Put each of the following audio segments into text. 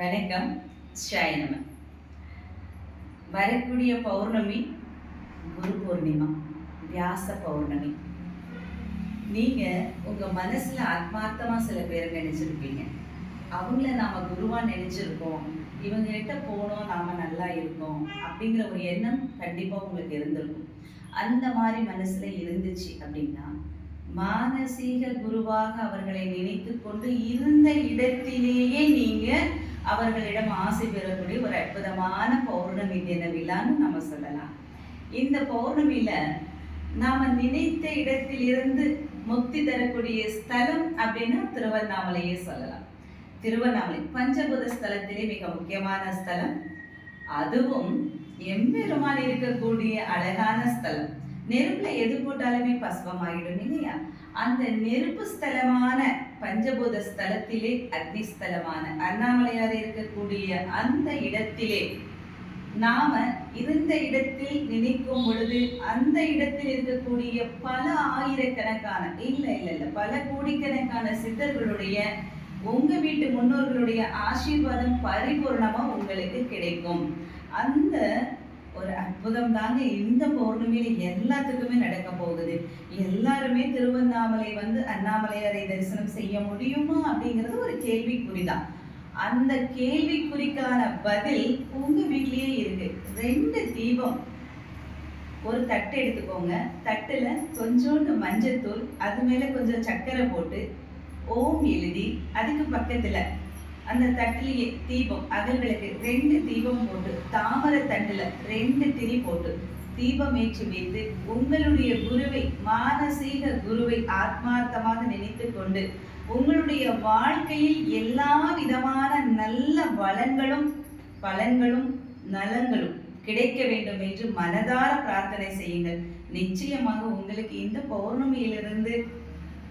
வணக்கம். ஸ்ரீ வரக்கூடிய பௌர்ணமி குரு பூர்ணிமா, வியாச பௌர்ணமி. நீங்க உங்க மனசுல ஆத்மார்த்தமா சில பேரை நினைச்சிருப்பீங்க. அவங்கள நாம குருவா நினைச்சிருக்கோம். இவங்க கிட்ட போனோம் நாம நல்லா இருக்கோம் அப்படிங்கிற ஒரு எண்ணம் கண்டிப்பா உங்களுக்கு இருந்திருக்கும். அந்த மாதிரி மனசுல இருந்துச்சு அப்படின்னா, மானசீக குருவாக அவர்களை நினைத்து கொண்டு இருந்த இடத்திலேயே நீங்க அவர்களிடம் ஆசை பெறக்கூடிய ஒரு அற்புதமான பௌர்ணமி தின விழான்னு நம்ம சொல்லலாம். இந்த பௌர்ணமியில நாம நினைத்த இடத்திலிருந்து முக்தி தரக்கூடிய ஸ்தலம் அப்படின்னா திருவண்ணாமலையே சொல்லலாம். திருவண்ணாமலை பஞ்சபூத ஸ்தலத்திலே மிக முக்கியமான ஸ்தலம். அதுவும் எம்பெருமான் இருக்கக்கூடிய அழகான ஸ்தலம். நெருப்புல எது போட்டாலுமே பஸ்வம் ஆகிடும் இல்லையா? அந்த நெருப்பு ஸ்தலமான பஞ்சபூத ஸ்தலத்திலே அக்னி ஸ்தலமான அண்ணாமலையார் இருக்கக்கூடிய அந்த இடத்திலே நாம இருந்த இடத்தில் நினைக்கும் பொழுது அந்த இடத்தில் இருக்கக்கூடிய பல ஆயிரக்கணக்கான இல்ல பல கோடிக்கணக்கான சித்தர்களுடைய உங்க வீட்டு முன்னோர்களுடைய ஆசீர்வாதம் பரிபூர்ணமா உங்களுக்கு கிடைக்கும். அந்த ஒரு அற்புதம் தாங்க இந்த பௌர்ணமியில எல்லாத்துக்குமே நடக்க போகுது. எல்லாருமே திருவண்ணாமலை வந்து அண்ணாமலையாரை தரிசனம் செய்ய முடியுமா அப்படிங்கிறது ஒரு கேள்விக்குறிதான். அந்த கேள்விக்குறிக்கான பதில் உங்க வீட்லயே இருக்கு. 2 தீபம், ஒரு தட்டு எடுத்துக்கோங்க. தட்டுல கொஞ்சோண்டு மஞ்சத்தூள், அது மேல கொஞ்சம் சர்க்கரை போட்டு ஓம் எழுதி, அதுக்கு பக்கத்துல அந்த தட்டிலேயே தீபம் அகல்களுக்கு 2 தீபம் போட்டு, தாமரை தண்டுல 2 திரி போட்டு தீபம் ஏற்றி வைத்து உங்களுடைய குருவை, மானசீக குருவை ஆத்மார்த்தமாக நினைத்து கொண்டு உங்களுடைய வாழ்க்கையில் எல்லா விதமான நல்ல பலன்களும் நலங்களும் கிடைக்க வேண்டும் என்று மனதார பிரார்த்தனை செய்யுங்கள். நிச்சயமாக உங்களுக்கு இந்த பௌர்ணமியிலிருந்து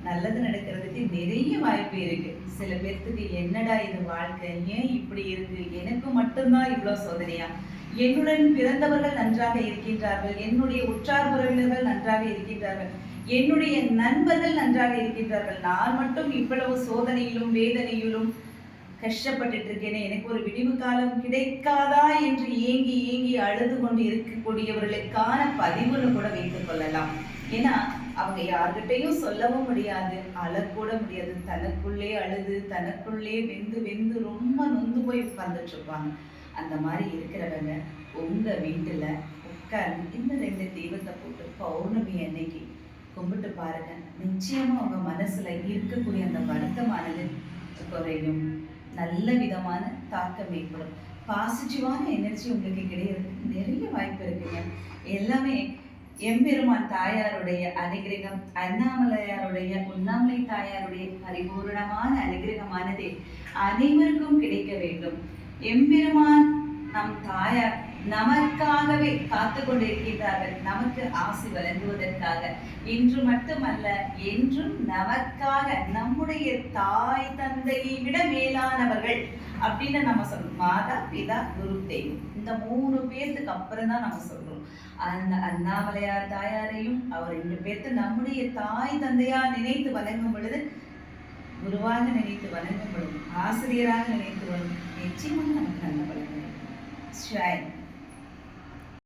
நல்லது நடக்கிறதுக்கு நிறைய வாய்ப்பு இருக்கு. சில பேர்த்துக்கு என்னடா இது வாழ்க்கை, ஏன் இப்படி இருக்கு, எனக்கு மட்டும்தான் இவ்வளவு சோதனையா, என்னுடன் பிறந்தவர்கள் நன்றாக இருக்கின்றார்கள், என்னுடைய உற்றார் உறவினர்கள் நன்றாக இருக்கின்றார்கள், என்னுடைய நண்பர்கள் நன்றாக இருக்கின்றார்கள், நான் மட்டும் இவ்வளவு சோதனையிலும் வேதனையிலும் கஷ்டப்பட்டுட்டு இருக்கேனே, எனக்கு ஒரு விடிவு காலம் கிடைக்காதா என்று ஏங்கி அழுது கொண்டு இருக்கக்கூடியவர்களுக்கான பதிவுன்னு கூட வைத்துக் கொள்ளலாம். ஏன்னா அவங்க யார்கிட்டையும் சொல்லவும் முடியாது, அழக்கூட முடியாது. தனக்குள்ளே அழுது தனக்குள்ளே வெந்து ரொம்ப நொந்து போய் உட்கார்ந்துட்டு இருப்பாங்க. அந்த மாதிரி இருக்கிறவங்க உங்க வீட்டுல உட்கார்ந்து இந்த 2 தீபத்தை போட்டு பௌர்ணமி அன்னைக்கு கும்பிட்டு பாருங்க. நிச்சயமா உங்க மனசுல இருக்கக்கூடிய அந்த வருத்தமானது குறையும். நல்ல விதமான தாக்கம் ஏற்படும். பாசிட்டிவான எனர்ஜி உங்களுக்கு கிடைக்கிறதுக்கு நிறைய வாய்ப்பு இருக்குங்க. எல்லாமே எம்பெருமான் தாயாருடைய அனுகிரகம், அண்ணாமலையாருடைய உண்ணாமலை தாயாருடைய பரிபூர்ணமான அனுகிரகமானது அனைவருக்கும் கிடைக்க வேண்டும். எம்பெருமான் நம் தாயார் நமக்காகவே காத்து கொண்டிருக்கின்றார்கள், நமக்கு ஆசி வழங்குவதற்காக. இன்று மட்டுமல்ல, என்றும் நமக்காக, நம்முடைய தாய் தந்தையை விட மேலானவர்கள் அப்படின்னு நம்ம சொல்றோம். மாதா பிதா குரு தெய்வம், இந்த 3 பேர்த்துக்கு அப்புறம் தான் நம்ம சொல்றோம். அந்த அண்ணாமலையார் தாயாரையும் அவர் 2 பேர்த்து நம்முடைய தாய் தந்தையா நினைத்து வணங்கும் பொழுது, குருவாக நினைத்து வணங்கும் பொழுது, ஆசிரியராக நினைத்து வணங்கும் நிச்சயமாக நமக்கு நல்ல பலன்.